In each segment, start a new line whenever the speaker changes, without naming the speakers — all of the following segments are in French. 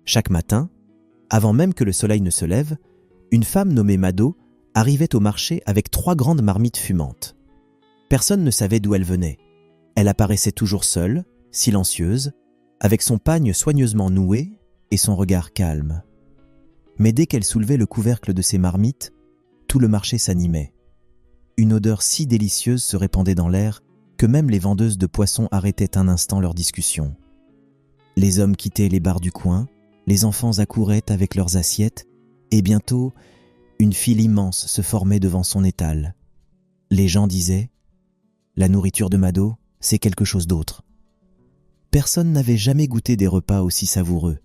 Chaque matin, avant même que le soleil ne se lève, une femme nommée Mado arrivait au marché avec 3 grandes marmites fumantes. Personne ne savait d'où elle venait. Elle apparaissait toujours seule, silencieuse, avec son pagne soigneusement noué et son regard calme. Mais dès qu'elle soulevait le couvercle de ses marmites, tout le marché s'animait. Une odeur si délicieuse se répandait dans l'air que même les vendeuses de poissons arrêtaient un instant leur discussion. Les hommes quittaient les bars du coin, les enfants accouraient avec leurs assiettes, et bientôt, une file immense se formait devant son étal. Les gens disaient « La nourriture de Mado, c'est quelque chose d'autre ». Personne n'avait jamais goûté des repas aussi savoureux.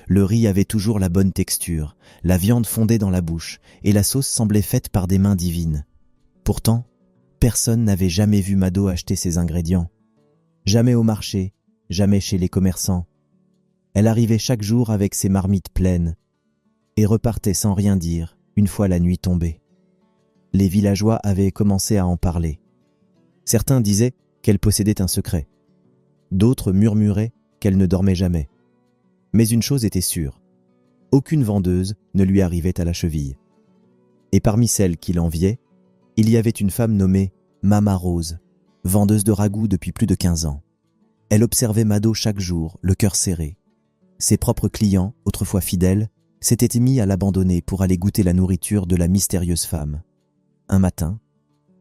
Le riz avait toujours la bonne texture, la viande fondait dans la bouche, et la sauce semblait faite par des mains divines. Pourtant, personne n'avait jamais vu Mado acheter ses ingrédients. Jamais au marché, jamais chez les commerçants. Elle arrivait chaque jour avec ses marmites pleines et repartait sans rien dire une fois la nuit tombée. Les villageois avaient commencé à en parler. Certains disaient qu'elle possédait un secret. D'autres murmuraient qu'elle ne dormait jamais. Mais une chose était sûre, aucune vendeuse ne lui arrivait à la cheville. Et parmi celles qui l'enviaient, il y avait une femme nommée Mama Rose, vendeuse de ragoûts depuis plus de 15 ans. Elle observait Mado chaque jour, le cœur serré. Ses propres clients, autrefois fidèles, s'étaient mis à l'abandonner pour aller goûter la nourriture de la mystérieuse femme. Un matin,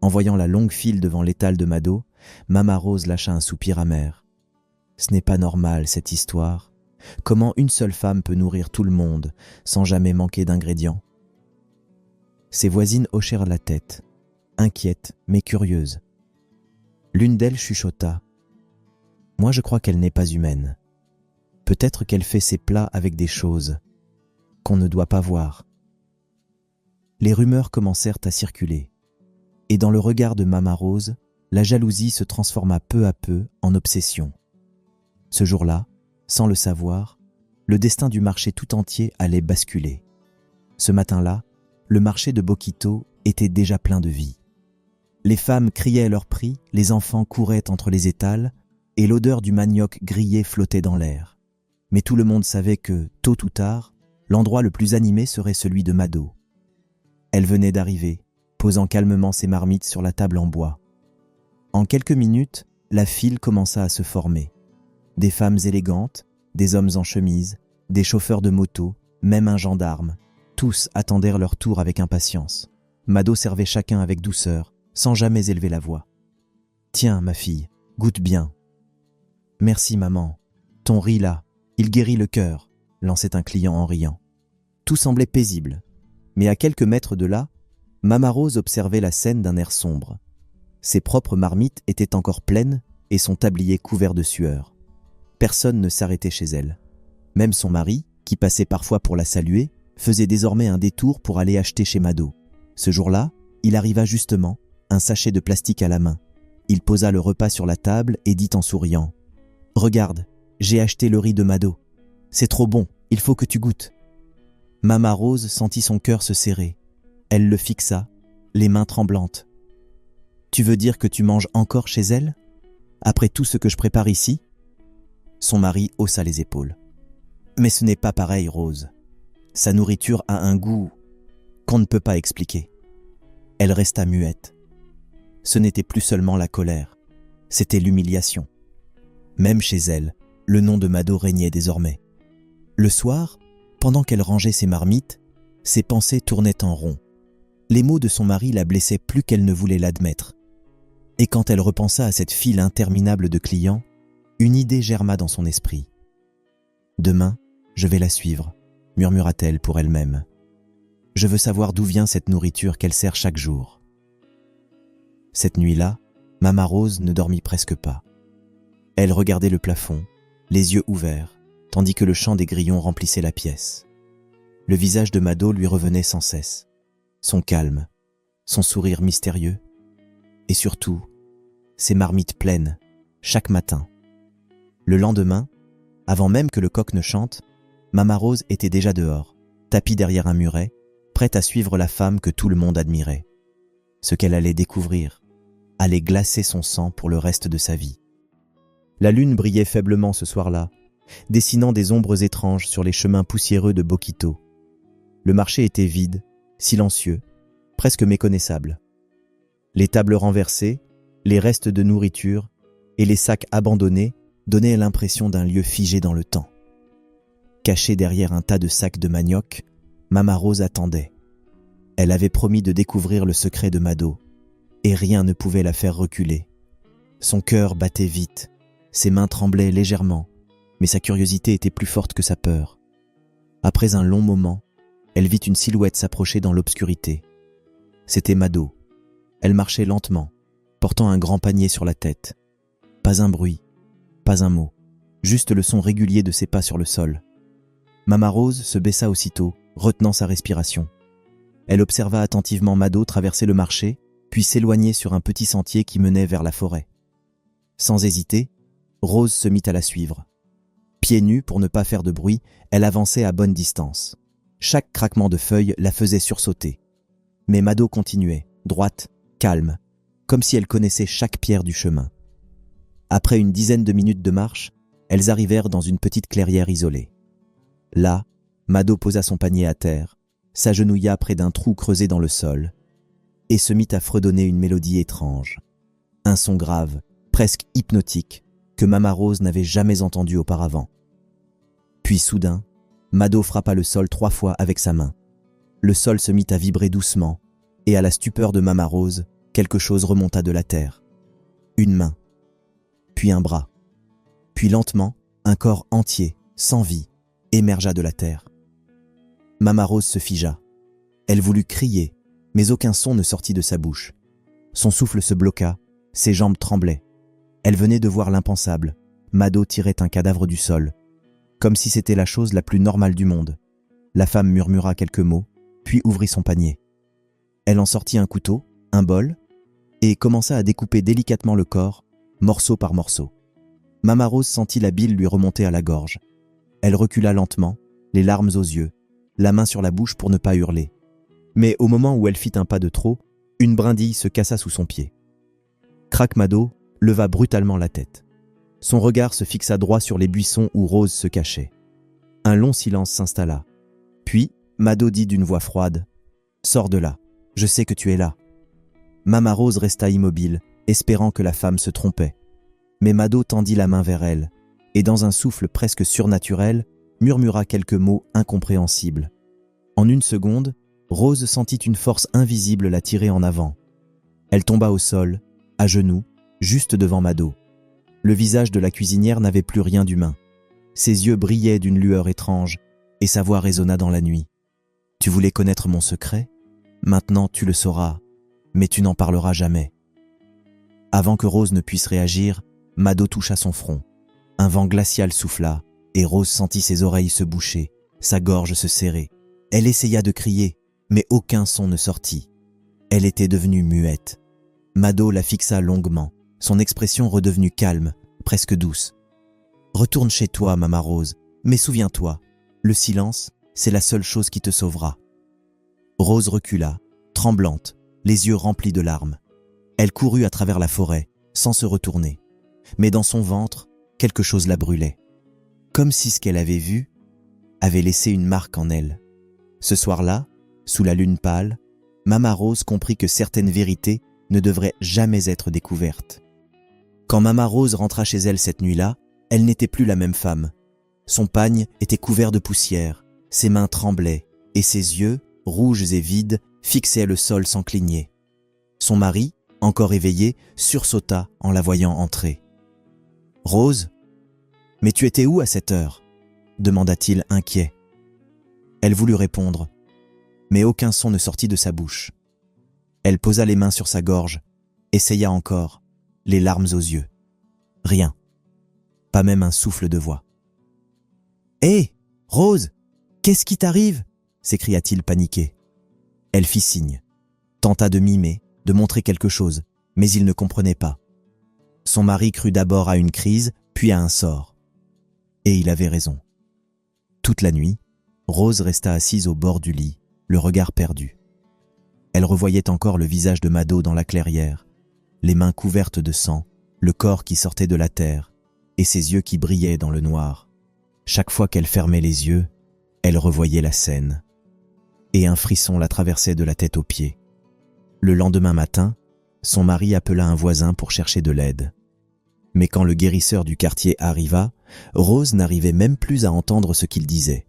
en voyant la longue file devant l'étal de Mado, Mama Rose lâcha un soupir amer. Ce n'est pas normal, cette histoire. Comment une seule femme peut nourrir tout le monde sans jamais manquer d'ingrédients? Ses voisines hochèrent la tête, inquiètes mais curieuses. L'une d'elles chuchota. « Moi je crois qu'elle n'est pas humaine. Peut-être qu'elle fait ses plats avec des choses qu'on ne doit pas voir. » Les rumeurs commencèrent à circuler, et dans le regard de Mama Rose, la jalousie se transforma peu à peu en obsession. Ce jour-là, sans le savoir, le destin du marché tout entier allait basculer. Ce matin-là, le marché de Bokito était déjà plein de vie. Les femmes criaient leur prix, les enfants couraient entre les étals, et l'odeur du manioc grillé flottait dans l'air. Mais tout le monde savait que, tôt ou tard, l'endroit le plus animé serait celui de Mado. Elle venait d'arriver, posant calmement ses marmites sur la table en bois. En quelques minutes, la file commença à se former. Des femmes élégantes, des hommes en chemise, des chauffeurs de moto, même un gendarme. Tous attendirent leur tour avec impatience. Mado servait chacun avec douceur, sans jamais élever la voix. « Tiens, ma fille, goûte bien. »« Merci, maman. Ton riz là, il guérit le cœur », lançait un client en riant. Tout semblait paisible, mais à quelques mètres de là, Mama Rose observait la scène d'un air sombre. Ses propres marmites étaient encore pleines et son tablier couvert de sueur. Personne ne s'arrêtait chez elle. Même son mari, qui passait parfois pour la saluer, faisait désormais un détour pour aller acheter chez Mado. Ce jour-là, il arriva justement, un sachet de plastique à la main. Il posa le repas sur la table et dit en souriant « Regarde, j'ai acheté le riz de Mado. C'est trop bon, il faut que tu goûtes. » Mama Rose sentit son cœur se serrer. Elle le fixa, les mains tremblantes. « Tu veux dire que tu manges encore chez elle? Après tout ce que je prépare ici ?» Son mari haussa les épaules. « Mais ce n'est pas pareil, Rose. Sa nourriture a un goût qu'on ne peut pas expliquer. » Elle resta muette. Ce n'était plus seulement la colère, c'était l'humiliation. Même chez elle, le nom de Mado régnait désormais. Le soir, pendant qu'elle rangeait ses marmites, ses pensées tournaient en rond. Les mots de son mari la blessaient plus qu'elle ne voulait l'admettre. Et quand elle repensa à cette file interminable de clients, une idée germa dans son esprit. « Demain, je vais la suivre », murmura-t-elle pour elle-même. « Je veux savoir d'où vient cette nourriture qu'elle sert chaque jour. » Cette nuit-là, Mama Rose ne dormit presque pas. Elle regardait le plafond, les yeux ouverts, tandis que le chant des grillons remplissait la pièce. Le visage de Mado lui revenait sans cesse. Son calme, son sourire mystérieux, et surtout, ses marmites pleines, chaque matin. Le lendemain, avant même que le coq ne chante, Mama Rose était déjà dehors, tapie derrière un muret, prête à suivre la femme que tout le monde admirait. Ce qu'elle allait découvrir allait glacer son sang pour le reste de sa vie. La lune brillait faiblement ce soir-là, dessinant des ombres étranges sur les chemins poussiéreux de Bokito. Le marché était vide, silencieux, presque méconnaissable. Les tables renversées, les restes de nourriture et les sacs abandonnés donnaient l'impression d'un lieu figé dans le temps. Cachée derrière un tas de sacs de manioc, Mama Rose attendait. Elle avait promis de découvrir le secret de Mado, et rien ne pouvait la faire reculer. Son cœur battait vite, ses mains tremblaient légèrement, mais sa curiosité était plus forte que sa peur. Après un long moment, elle vit une silhouette s'approcher dans l'obscurité. C'était Mado. Elle marchait lentement, portant un grand panier sur la tête. Pas un bruit, pas un mot, juste le son régulier de ses pas sur le sol. Mama Rose se baissa aussitôt, retenant sa respiration. Elle observa attentivement Mado traverser le marché, puis s'éloigner sur un petit sentier qui menait vers la forêt. Sans hésiter, Rose se mit à la suivre. Pieds nus pour ne pas faire de bruit, elle avançait à bonne distance. Chaque craquement de feuilles la faisait sursauter. Mais Mado continuait, droite, calme, comme si elle connaissait chaque pierre du chemin. Après une dizaine de minutes de marche, elles arrivèrent dans une petite clairière isolée. Là, Mado posa son panier à terre, s'agenouilla près d'un trou creusé dans le sol, et se mit à fredonner une mélodie étrange. Un son grave, presque hypnotique, que Mama Rose n'avait jamais entendu auparavant. Puis soudain, Mado frappa le sol 3 fois avec sa main. Le sol se mit à vibrer doucement, et à la stupeur de Mama Rose, quelque chose remonta de la terre. Une main, puis un bras, puis lentement, un corps entier, sans vie, émergea de la terre. Mama Rose se figea. Elle voulut crier, mais aucun son ne sortit de sa bouche. Son souffle se bloqua, ses jambes tremblaient. Elle venait de voir l'impensable. Mado tirait un cadavre du sol, comme si c'était la chose la plus normale du monde. La femme murmura quelques mots, puis ouvrit son panier. Elle en sortit un couteau, un bol, et commença à découper délicatement le corps, morceau par morceau. Mama Rose sentit la bile lui remonter à la gorge. Elle recula lentement, les larmes aux yeux, la main sur la bouche pour ne pas hurler. Mais au moment où elle fit un pas de trop, une brindille se cassa sous son pied. Crac Mado leva brutalement la tête. Son regard se fixa droit sur les buissons où Rose se cachait. Un long silence s'installa. Puis, Mado dit d'une voix froide, « Sors de là, je sais que tu es là. » Mama Rose resta immobile, espérant que la femme se trompait. Mais Mado tendit la main vers elle, et dans un souffle presque surnaturel, murmura quelques mots incompréhensibles. En une seconde, Rose sentit une force invisible la tirer en avant. Elle tomba au sol, à genoux, juste devant Mado. Le visage de la cuisinière n'avait plus rien d'humain. Ses yeux brillaient d'une lueur étrange, et sa voix résonna dans la nuit. « Tu voulais connaître mon secret ? Maintenant tu le sauras, mais tu n'en parleras jamais. » Avant que Rose ne puisse réagir, Mado toucha son front. Un vent glacial souffla, et Rose sentit ses oreilles se boucher, sa gorge se serrer. Elle essaya de crier, mais aucun son ne sortit. Elle était devenue muette. Mado la fixa longuement, son expression redevenue calme, presque douce. « Retourne chez toi, Mama Rose, mais souviens-toi, le silence, c'est la seule chose qui te sauvera. » Rose recula, tremblante, les yeux remplis de larmes. Elle courut à travers la forêt, sans se retourner. Mais dans son ventre, quelque chose la brûlait. Comme si ce qu'elle avait vu avait laissé une marque en elle. Ce soir-là, sous la lune pâle, Mama Rose comprit que certaines vérités ne devraient jamais être découvertes. Quand Mama Rose rentra chez elle cette nuit-là, elle n'était plus la même femme. Son pagne était couvert de poussière, ses mains tremblaient, et ses yeux, rouges et vides, fixaient le sol sans cligner. Son mari, encore éveillé, sursauta en la voyant entrer. « Rose, mais tu étais où à cette heure ?» demanda-t-il inquiet. Elle voulut répondre, mais aucun son ne sortit de sa bouche. Elle posa les mains sur sa gorge, essaya encore, les larmes aux yeux. Rien, pas même un souffle de voix. « Hé, Rose, qu'est-ce qui t'arrive ?» s'écria-t-il paniqué. Elle fit signe, tenta de mimer, de montrer quelque chose, mais il ne comprenait pas. Son mari crut d'abord à une crise, puis à un sort. Et il avait raison. Toute la nuit, Rose resta assise au bord du lit, le regard perdu. Elle revoyait encore le visage de Mado dans la clairière, les mains couvertes de sang, le corps qui sortait de la terre, et ses yeux qui brillaient dans le noir. Chaque fois qu'elle fermait les yeux, elle revoyait la scène. Et un frisson la traversait de la tête aux pieds. Le lendemain matin, son mari appela un voisin pour chercher de l'aide. Mais quand le guérisseur du quartier arriva, Rose n'arrivait même plus à entendre ce qu'il disait.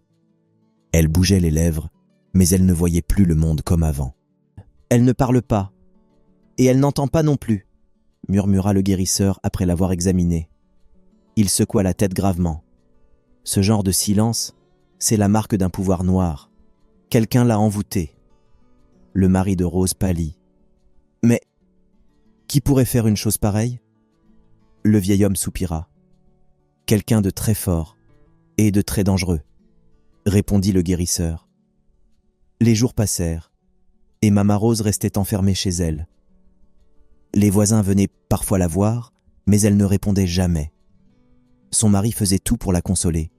Elle bougeait les lèvres, mais elle ne voyait plus le monde comme avant. « Elle ne parle pas, et elle n'entend pas non plus », murmura le guérisseur après l'avoir examinée. Il secoua la tête gravement. Ce genre de silence, c'est la marque d'un pouvoir noir. Quelqu'un l'a envoûtée. Le mari de Rose pâlit. « Mais qui pourrait faire une chose pareille ?» Le vieil homme soupira. « Quelqu'un de très fort et de très dangereux, » répondit le guérisseur. Les jours passèrent, et Mama Rose restait enfermée chez elle. Les voisins venaient parfois la voir, mais elle ne répondait jamais. Son mari faisait tout pour la consoler,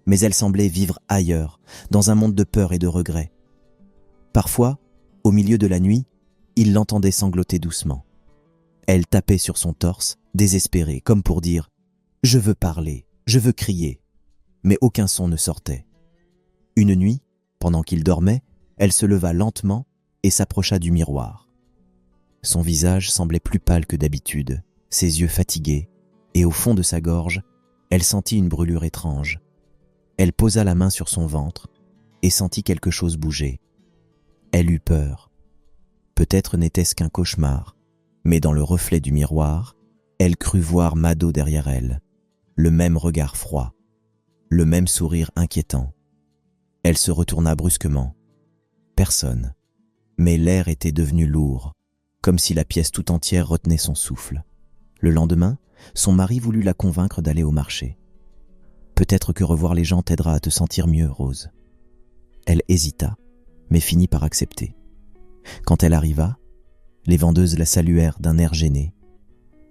mais elle semblait vivre ailleurs, dans un monde de peur et de regret. Parfois, au milieu de la nuit, il l'entendait sangloter doucement. Elle tapait sur son torse, désespérée, comme pour dire « Je veux parler, je veux crier », mais aucun son ne sortait. Une nuit, pendant qu'il dormait, elle se leva lentement et s'approcha du miroir. Son visage semblait plus pâle que d'habitude, ses yeux fatigués, et au fond de sa gorge, elle sentit une brûlure étrange. Elle posa la main sur son ventre et sentit quelque chose bouger. Elle eut peur. Peut-être n'était-ce qu'un cauchemar, mais dans le reflet du miroir, elle crut voir Mado derrière elle, le même regard froid, le même sourire inquiétant. Elle se retourna brusquement. Personne, mais l'air était devenu lourd, comme si la pièce tout entière retenait son souffle. Le lendemain, son mari voulut la convaincre d'aller au marché. « Peut-être que revoir les gens t'aidera à te sentir mieux, Rose. » Elle hésita, mais finit par accepter. Quand elle arriva, les vendeuses la saluèrent d'un air gêné.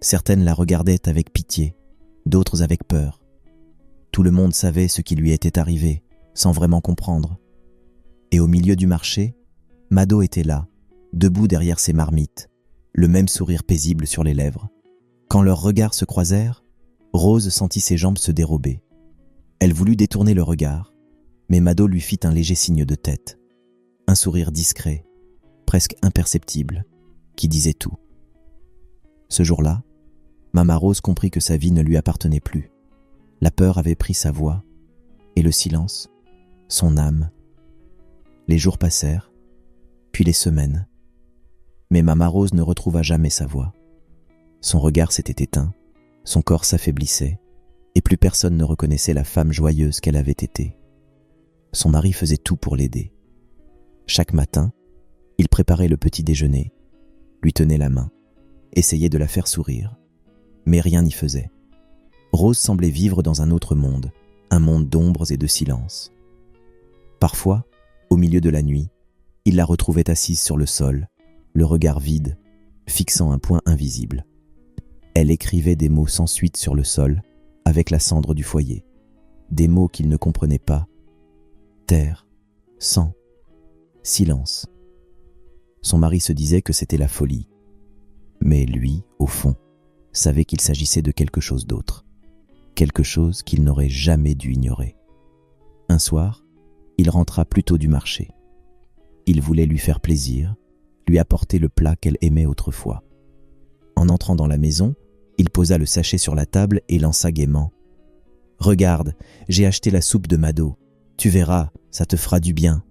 Certaines la regardaient avec pitié, d'autres avec peur. Tout le monde savait ce qui lui était arrivé, sans vraiment comprendre. Et au milieu du marché, Mado était là, debout derrière ses marmites, le même sourire paisible sur les lèvres. Quand leurs regards se croisèrent, Rose sentit ses jambes se dérober. Elle voulut détourner le regard, mais Mado lui fit un léger signe de tête. Un sourire discret, presque imperceptible, qui disait tout. Ce jour-là, Mama Rose comprit que sa vie ne lui appartenait plus. La peur avait pris sa voix, et le silence, son âme. Les jours passèrent, puis les semaines. Mais Mama Rose ne retrouva jamais sa voix. Son regard s'était éteint, son corps s'affaiblissait, et plus personne ne reconnaissait la femme joyeuse qu'elle avait été. Son mari faisait tout pour l'aider. Chaque matin, il préparait le petit déjeuner, lui tenait la main, essayait de la faire sourire, mais rien n'y faisait. Rose semblait vivre dans un autre monde, un monde d'ombres et de silence. Parfois, au milieu de la nuit, il la retrouvait assise sur le sol, le regard vide, fixant un point invisible. Elle écrivait des mots sans suite sur le sol, avec la cendre du foyer. Des mots qu'il ne comprenait pas. Terre, sang, silence. Son mari se disait que c'était la folie. Mais lui, au fond, savait qu'il s'agissait de quelque chose d'autre. Quelque chose qu'il n'aurait jamais dû ignorer. Un soir, il rentra plus tôt du marché. Il voulait lui faire plaisir, lui apporter le plat qu'elle aimait autrefois. En entrant dans la maison, il posa le sachet sur la table et lança gaiement. « Regarde, j'ai acheté la soupe de Mado. Tu verras, ça te fera du bien. »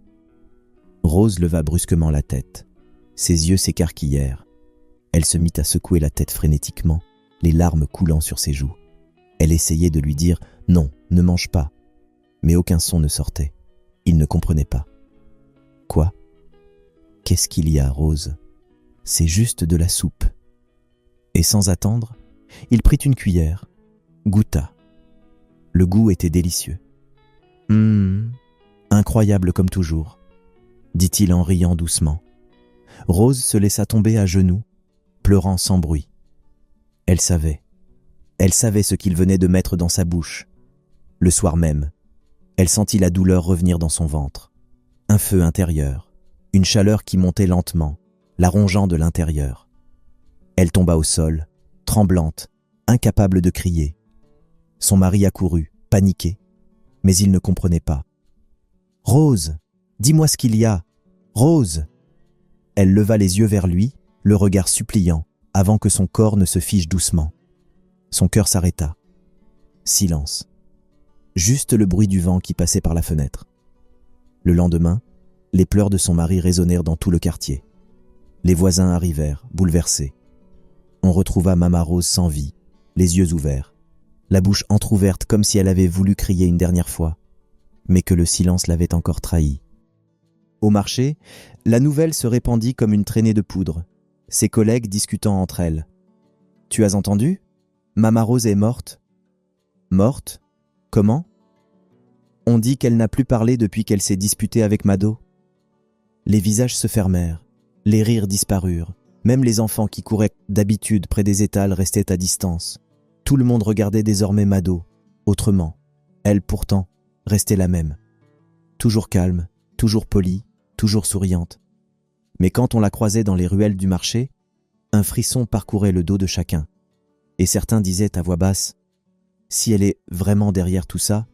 Rose leva brusquement la tête. Ses yeux s'écarquillèrent. Elle se mit à secouer la tête frénétiquement, les larmes coulant sur ses joues. Elle essayait de lui dire « Non, ne mange pas », mais aucun son ne sortait. Il ne comprenait pas. « Quoi ? Qu'est-ce qu'il y a, Rose ? C'est juste de la soupe. » Et sans attendre, il prit une cuillère, goûta. Le goût était délicieux. « Incroyable comme toujours », dit-il en riant doucement. Rose se laissa tomber à genoux, pleurant sans bruit. Elle savait ce qu'il venait de mettre dans sa bouche. Le soir même, elle sentit la douleur revenir dans son ventre. Un feu intérieur, une chaleur qui montait lentement, la rongeant de l'intérieur. Elle tomba au sol, tremblante, incapable de crier. Son mari accourut, paniqué. mais il ne comprenait pas. « Rose, dis-moi ce qu'il y a. Rose !» Elle leva les yeux vers lui, le regard suppliant, avant que son corps ne se fige doucement. Son cœur s'arrêta. Silence. Juste le bruit du vent qui passait par la fenêtre. Le lendemain, les pleurs de son mari résonnèrent dans tout le quartier. Les voisins arrivèrent, bouleversés. On retrouva Mama Rose sans vie, les yeux ouverts, la bouche entr'ouverte comme si elle avait voulu crier une dernière fois, mais que le silence l'avait encore trahie. Au marché, la nouvelle se répandit comme une traînée de poudre, ses collègues discutant entre elles. « Tu as entendu ? Mama Rose est morte. »« Morte ? Comment ? On dit qu'elle n'a plus parlé depuis qu'elle s'est disputée avec Mado. » Les visages se fermèrent, les rires disparurent, même les enfants qui couraient d'habitude près des étals restaient à distance. Tout le monde regardait désormais Mado, autrement. Elle, pourtant, restait la même. Toujours calme, toujours polie, toujours souriante. Mais quand on la croisait dans les ruelles du marché, un frisson parcourait le dos de chacun. Et certains disaient à voix basse, « Si elle est vraiment derrière tout ça,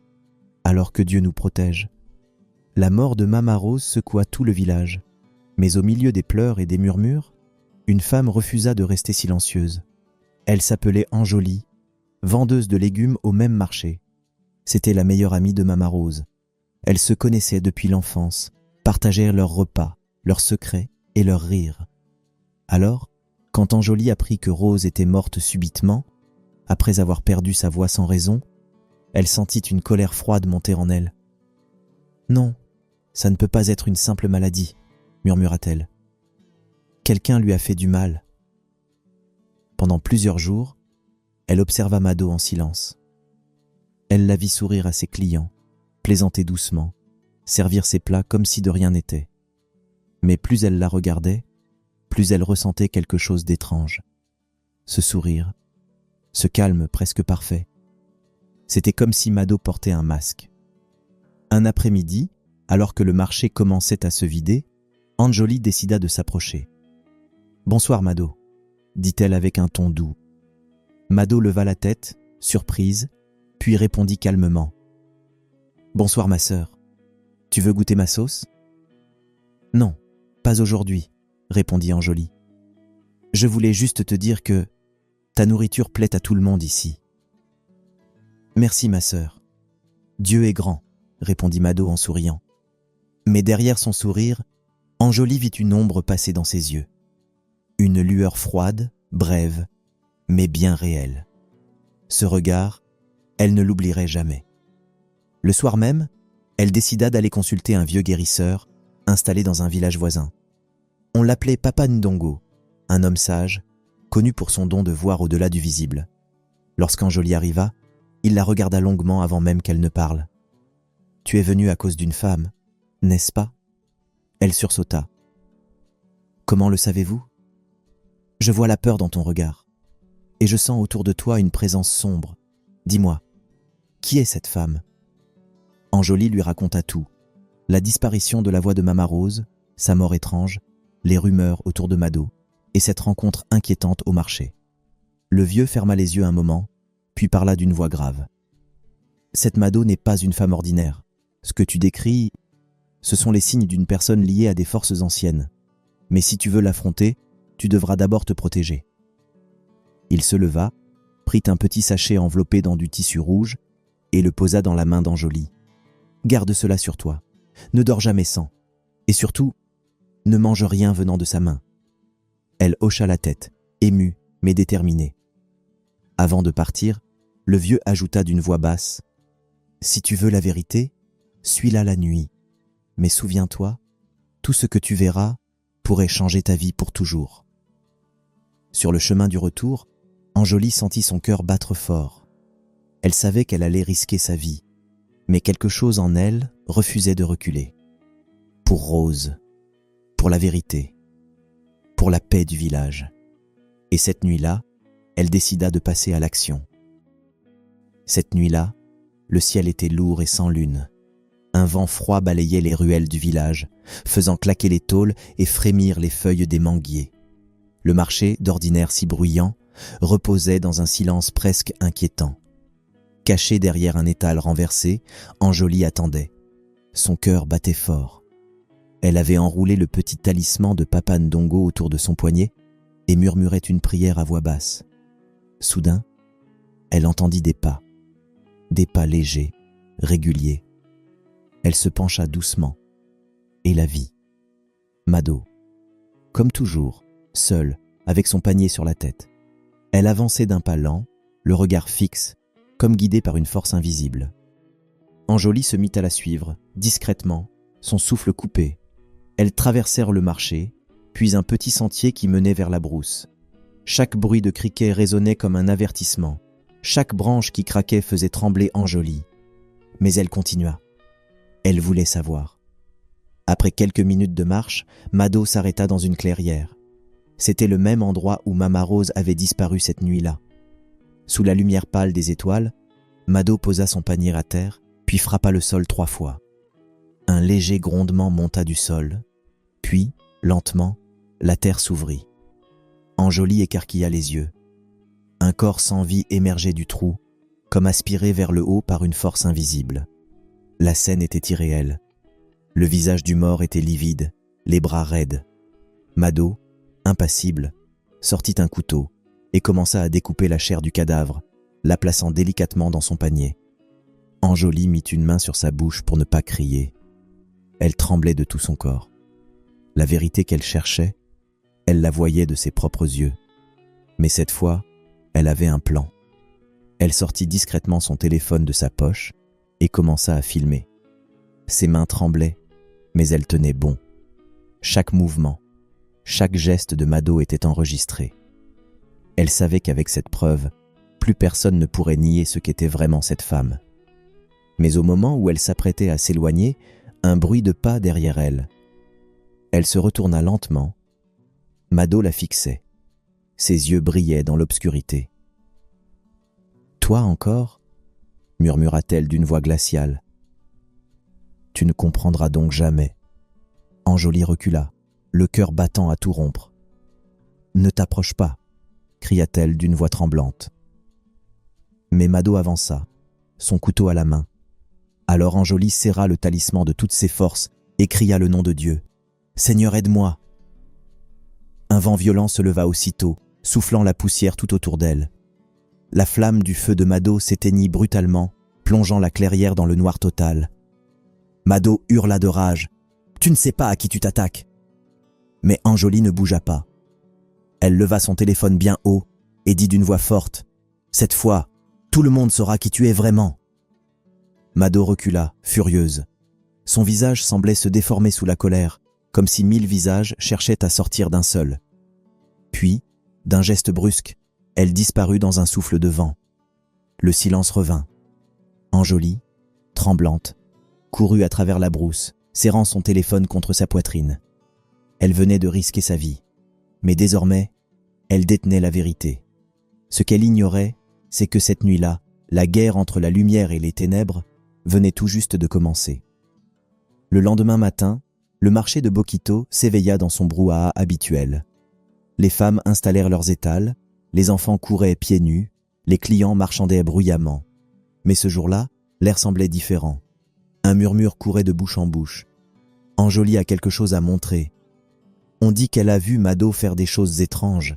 alors que Dieu nous protège. » La mort de Mama Rose secoua tout le village. Mais au milieu des pleurs et des murmures, une femme refusa de rester silencieuse. Elle s'appelait Anjoli, vendeuse de légumes au même marché. C'était la meilleure amie de Mama Rose. Elles se connaissaient depuis l'enfance, partageaient leurs repas, leurs secrets et leurs rires. Alors, quand Anjoli apprit que Rose était morte subitement, après avoir perdu sa voix sans raison, elle sentit une colère froide monter en elle. « Non, ça ne peut pas être une simple maladie, » murmura-t-elle. « Quelqu'un lui a fait du mal. » Pendant plusieurs jours, elle observa Mado en silence. Elle la vit sourire à ses clients, plaisanter doucement, servir ses plats comme si de rien n'était. Mais plus elle la regardait, plus elle ressentait quelque chose d'étrange. Ce sourire, ce calme presque parfait. C'était comme si Mado portait un masque. Un après-midi, alors que le marché commençait à se vider, Anjoli décida de s'approcher. « Bonsoir Mado », dit-elle avec un ton doux. Mado leva la tête, surprise, puis répondit calmement. « Bonsoir ma sœur. Tu veux goûter ma sauce ?»« Non, pas aujourd'hui, » répondit Anjoli. « Je voulais juste te dire que ta nourriture plaît à tout le monde ici. »« Merci ma sœur. Dieu est grand, » répondit Mado en souriant. Mais derrière son sourire, Anjoli vit une ombre passer dans ses yeux. Une lueur froide, brève, mais bien réelle. Ce regard, elle ne l'oublierait jamais. Le soir même, elle décida d'aller consulter un vieux guérisseur installé dans un village voisin. On l'appelait Papa Ndongo, un homme sage, connu pour son don de voir au-delà du visible. Lorsqu'Anjoli arriva, il la regarda longuement avant même qu'elle ne parle. « Tu es venue à cause d'une femme, n'est-ce pas ?» Elle sursauta. « Comment le savez-vous ? Je vois la peur dans ton regard, et je sens autour de toi une présence sombre. Dis-moi, qui est cette femme ?» Anjoli lui raconta tout, la disparition de la voix de Mama Rose, sa mort étrange, les rumeurs autour de Mado, et cette rencontre inquiétante au marché. Le vieux ferma les yeux un moment, puis parla d'une voix grave. « Cette Mado n'est pas une femme ordinaire. Ce que tu décris, ce sont les signes d'une personne liée à des forces anciennes. Mais si tu veux l'affronter, tu devras d'abord te protéger. » Il se leva, prit un petit sachet enveloppé dans du tissu rouge et le posa dans la main d'Anjoli. « Garde cela sur toi. Ne dors jamais sans. Et surtout, ne mange rien venant de sa main. » Elle hocha la tête, émue mais déterminée. Avant de partir, le vieux ajouta d'une voix basse, « Si tu veux la vérité, suis-la la nuit. Mais souviens-toi, tout ce que tu verras pourrait changer ta vie pour toujours. » Sur le chemin du retour, Anjoli sentit son cœur battre fort. Elle savait qu'elle allait risquer sa vie, mais quelque chose en elle refusait de reculer. Pour Rose, pour la vérité, pour la paix du village. Et cette nuit-là, elle décida de passer à l'action. Cette nuit-là, le ciel était lourd et sans lune. Un vent froid balayait les ruelles du village, faisant claquer les tôles et frémir les feuilles des manguiers. Le marché, d'ordinaire si bruyant, reposait dans un silence presque inquiétant. Cachée derrière un étal renversé, Anjoli attendait. Son cœur battait fort. Elle avait enroulé le petit talisman de Papa Ndongo autour de son poignet et murmurait une prière à voix basse. Soudain, elle entendit des pas légers, réguliers. Elle se pencha doucement et la vit. Mado, comme toujours, seule, avec son panier sur la tête. Elle avançait d'un pas lent, le regard fixe, comme guidée par une force invisible. Anjoli se mit à la suivre, discrètement, son souffle coupé. Elles traversèrent le marché, puis un petit sentier qui menait vers la brousse. Chaque bruit de criquet résonnait comme un avertissement. Chaque branche qui craquait faisait trembler Anjoli. Mais elle continua. Elle voulait savoir. Après quelques minutes de marche, Mado s'arrêta dans une clairière. C'était le même endroit où Mama Rose avait disparu cette nuit-là. Sous la lumière pâle des étoiles, Mado posa son panier à terre, puis frappa le sol 3 fois. Un léger grondement monta du sol, puis, lentement, la terre s'ouvrit. Anjoli écarquilla les yeux. Un corps sans vie émergeait du trou, comme aspiré vers le haut par une force invisible. La scène était irréelle. Le visage du mort était livide, les bras raides. Mado, impassible, sortit un couteau et commença à découper la chair du cadavre, la plaçant délicatement dans son panier. Anjoli mit une main sur sa bouche pour ne pas crier. Elle tremblait de tout son corps. La vérité qu'elle cherchait, elle la voyait de ses propres yeux. Mais cette fois, elle avait un plan. Elle sortit discrètement son téléphone de sa poche et commença à filmer. Ses mains tremblaient, mais elle tenait bon. Chaque mouvement, chaque geste de Mado était enregistré. Elle savait qu'avec cette preuve, plus personne ne pourrait nier ce qu'était vraiment cette femme. Mais au moment où elle s'apprêtait à s'éloigner, un bruit de pas derrière elle. Elle se retourna lentement. Mado la fixait. Ses yeux brillaient dans l'obscurité. « Toi encore ?» murmura-t-elle d'une voix glaciale. « Tu ne comprendras donc jamais. » Anjoli recula, le cœur battant à tout rompre. « Ne t'approche pas !» cria-t-elle d'une voix tremblante. Mais Mado avança, son couteau à la main. Alors Anjoli serra le talisman de toutes ses forces et cria le nom de Dieu. « Seigneur, aide-moi !» Un vent violent se leva aussitôt, soufflant la poussière tout autour d'elle. La flamme du feu de Mado s'éteignit brutalement, plongeant la clairière dans le noir total. Mado hurla de rage. « Tu ne sais pas à qui tu t'attaques !» Mais Anjoli ne bougea pas. Elle leva son téléphone bien haut et dit d'une voix forte « Cette fois, tout le monde saura qui tu es vraiment !» Mado recula, furieuse. Son visage semblait se déformer sous la colère, comme si 1000 visages cherchaient à sortir d'un seul. Puis, d'un geste brusque, elle disparut dans un souffle de vent. Le silence revint. Anjoli, tremblante, courut à travers la brousse, serrant son téléphone contre sa poitrine. Elle venait de risquer sa vie. Mais désormais, elle détenait la vérité. Ce qu'elle ignorait, c'est que cette nuit-là, la guerre entre la lumière et les ténèbres venait tout juste de commencer. Le lendemain matin, le marché de Bokito s'éveilla dans son brouhaha habituel. Les femmes installèrent leurs étals, les enfants couraient pieds nus, les clients marchandaient bruyamment. Mais ce jour-là, l'air semblait différent. Un murmure courait de bouche en bouche. Anjoli a quelque chose à montrer. On dit qu'elle a vu Mado faire des choses étranges.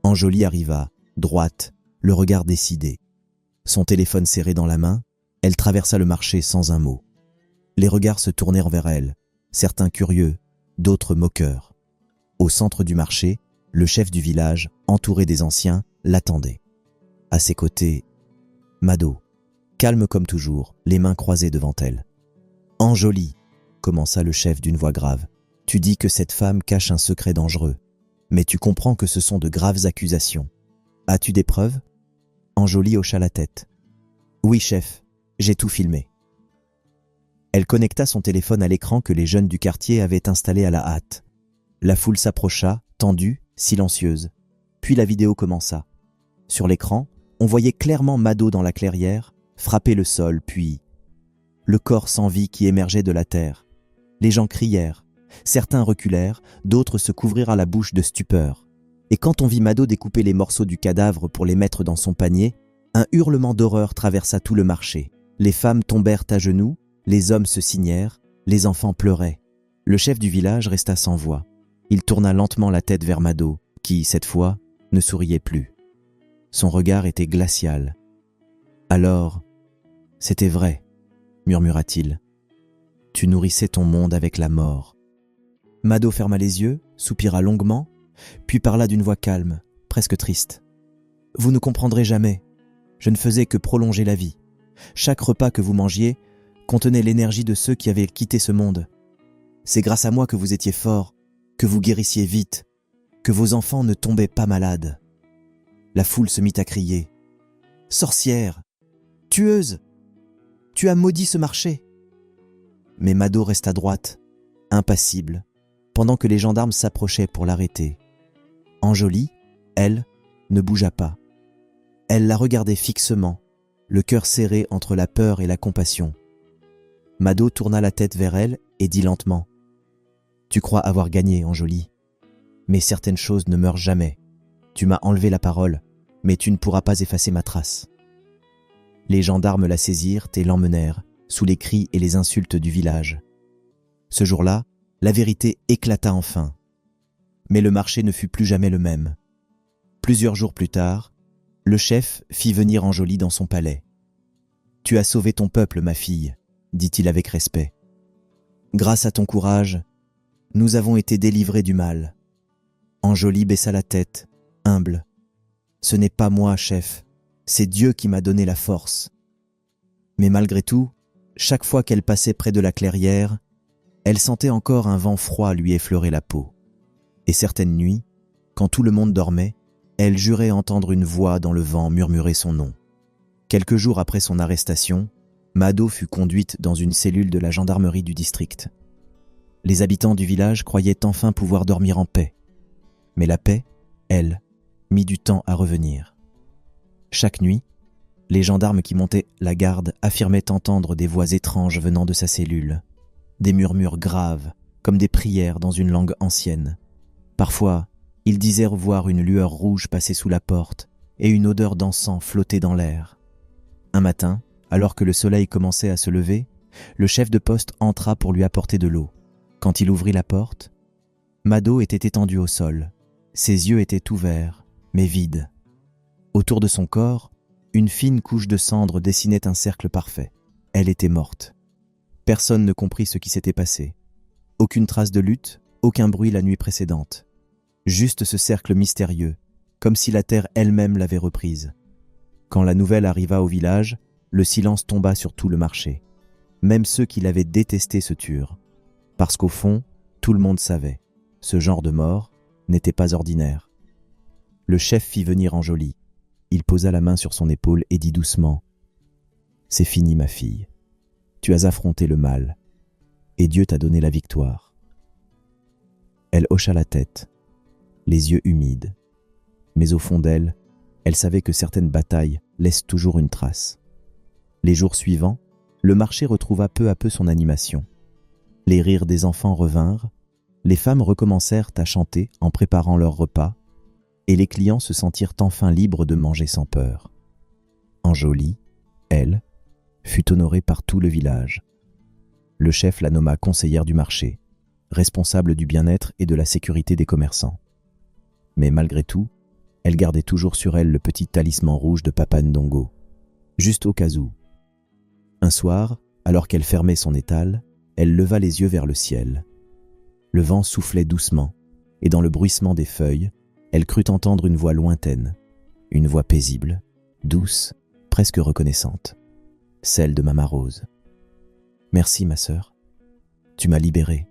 Anjoli arriva, droite, le regard décidé. Son téléphone serré dans la main, elle traversa le marché sans un mot. Les regards se tournèrent vers elle, certains curieux, d'autres moqueurs. Au centre du marché, le chef du village, entouré des anciens, l'attendait. À ses côtés, Mado, calme comme toujours, les mains croisées devant elle. « Anjoli !» commença le chef d'une voix grave. « Tu dis que cette femme cache un secret dangereux, mais tu comprends que ce sont de graves accusations. As-tu des preuves ?» Anjoli hocha la tête. « Oui, chef, j'ai tout filmé. » Elle connecta son téléphone à l'écran que les jeunes du quartier avaient installé à la hâte. La foule s'approcha, tendue, silencieuse. Puis la vidéo commença. Sur l'écran, on voyait clairement Mado dans la clairière, frapper le sol, puis le corps sans vie qui émergeait de la terre. Les gens crièrent, certains reculèrent, d'autres se couvrirent à la bouche de stupeur. Et quand on vit Mado découper les morceaux du cadavre pour les mettre dans son panier, Un hurlement d'horreur traversa tout le marché. Les femmes tombèrent à genoux, les hommes se signèrent, les enfants pleuraient. Le chef du village resta sans voix. Il tourna lentement la tête vers Mado, qui, cette fois, ne souriait plus. Son regard était glacial. « Alors, c'était vrai, » murmura-t-il. « Tu nourrissais ton monde avec la mort. » Mado ferma les yeux, soupira longuement, puis parla d'une voix calme, presque triste. « Vous ne comprendrez jamais. Je ne faisais que prolonger la vie. Chaque repas que vous mangiez contenait l'énergie de ceux qui avaient quitté ce monde. C'est grâce à moi que vous étiez forts, que vous guérissiez vite, que vos enfants ne tombaient pas malades. » La foule se mit à crier. « Sorcière! Tueuse! Tu as maudit ce marché !» Mais Mado resta droite, impassible, pendant que les gendarmes s'approchaient pour l'arrêter. Anjoli, elle, ne bougea pas. Elle la regardait fixement, le cœur serré entre la peur et la compassion. Mado tourna la tête vers elle et dit lentement : « Tu crois avoir gagné, Anjoli, mais certaines choses ne meurent jamais. Tu m'as enlevé la parole, mais tu ne pourras pas effacer ma trace. » Les gendarmes la saisirent et l'emmenèrent, sous les cris et les insultes du village. Ce jour-là, la vérité éclata enfin. Mais le marché ne fut plus jamais le même. Plusieurs jours plus tard, le chef fit venir Anjoli dans son palais. « Tu as sauvé ton peuple, ma fille, » dit-il avec respect. « Grâce à ton courage, nous avons été délivrés du mal. » Anjoli baissa la tête, humble. « Ce n'est pas moi, chef, c'est Dieu qui m'a donné la force. » Mais malgré tout, chaque fois qu'elle passait près de la clairière, elle sentait encore un vent froid lui effleurer la peau. Et certaines nuits, quand tout le monde dormait, elle jurait entendre une voix dans le vent murmurer son nom. Quelques jours après son arrestation, Mado fut conduite dans une cellule de la gendarmerie du district. Les habitants du village croyaient enfin pouvoir dormir en paix. Mais la paix, elle, mit du temps à revenir. Chaque nuit, les gendarmes qui montaient la garde affirmaient entendre des voix étranges venant de sa cellule, des murmures graves, comme des prières dans une langue ancienne. Parfois, ils disaient voir une lueur rouge passer sous la porte et une odeur d'encens flotter dans l'air. Un matin, alors que le soleil commençait à se lever, le chef de poste entra pour lui apporter de l'eau. Quand il ouvrit la porte, Mado était étendu au sol. Ses yeux étaient ouverts, mais vides. Autour de son corps, une fine couche de cendre dessinait un cercle parfait. Elle était morte. Personne ne comprit ce qui s'était passé. Aucune trace de lutte, aucun bruit la nuit précédente. Juste ce cercle mystérieux, comme si la terre elle-même l'avait reprise. Quand la nouvelle arriva au village, le silence tomba sur tout le marché. Même ceux qui l'avaient détesté se turent. Parce qu'au fond, tout le monde savait, ce genre de mort n'était pas ordinaire. Le chef fit venir Anjoli. Il posa la main sur son épaule et dit doucement : « C'est fini, ma fille. Tu as affronté le mal, et Dieu t'a donné la victoire. » Elle hocha la tête, les yeux humides. Mais au fond d'elle, elle savait que certaines batailles laissent toujours une trace. Les jours suivants, le marché retrouva peu à peu son animation. Les rires des enfants revinrent, les femmes recommencèrent à chanter en préparant leurs repas, et les clients se sentirent enfin libres de manger sans peur. Anjoli, elle, fut honorée par tout le village. Le chef la nomma conseillère du marché, responsable du bien-être et de la sécurité des commerçants. Mais malgré tout, elle gardait toujours sur elle le petit talisman rouge de Papa Ndongo, juste au cas où. Un soir, alors qu'elle fermait son étal, elle leva les yeux vers le ciel. Le vent soufflait doucement, et dans le bruissement des feuilles, elle crut entendre une voix lointaine, une voix paisible, douce, presque reconnaissante, celle de Mama Rose. « Merci, ma sœur. Tu m'as libérée. »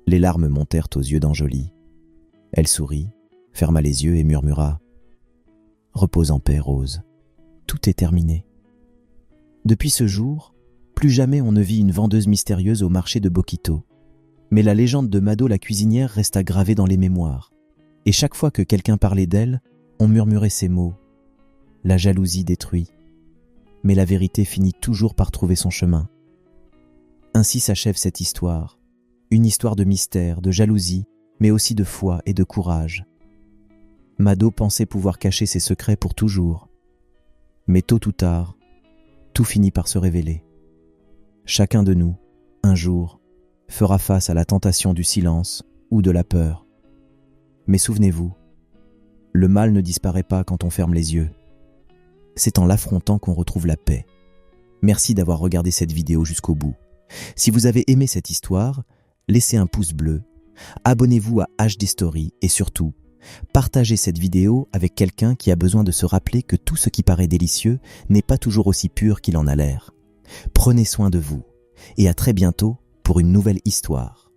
Les larmes montèrent aux yeux d'Anjoli. Elle sourit, ferma les yeux et murmura : « Repose en paix, Rose. Tout est terminé. » Depuis ce jour, plus jamais on ne vit une vendeuse mystérieuse au marché de Bokito. Mais la légende de Mado la cuisinière resta gravée dans les mémoires. Et chaque fois que quelqu'un parlait d'elle, on murmurait ces mots : « La jalousie détruit. » Mais la vérité finit toujours par trouver son chemin. Ainsi s'achève cette histoire. Une histoire de mystère, de jalousie, mais aussi de foi et de courage. Mado pensait pouvoir cacher ses secrets pour toujours. Mais tôt ou tard, tout finit par se révéler. Chacun de nous, un jour, fera face à la tentation du silence ou de la peur. Mais souvenez-vous, le mal ne disparaît pas quand on ferme les yeux. C'est en l'affrontant qu'on retrouve la paix. Merci d'avoir regardé cette vidéo jusqu'au bout. Si vous avez aimé cette histoire, laissez un pouce bleu, abonnez-vous à HD Story et surtout, partagez cette vidéo avec quelqu'un qui a besoin de se rappeler que tout ce qui paraît délicieux n'est pas toujours aussi pur qu'il en a l'air. Prenez soin de vous et à très bientôt pour une nouvelle histoire.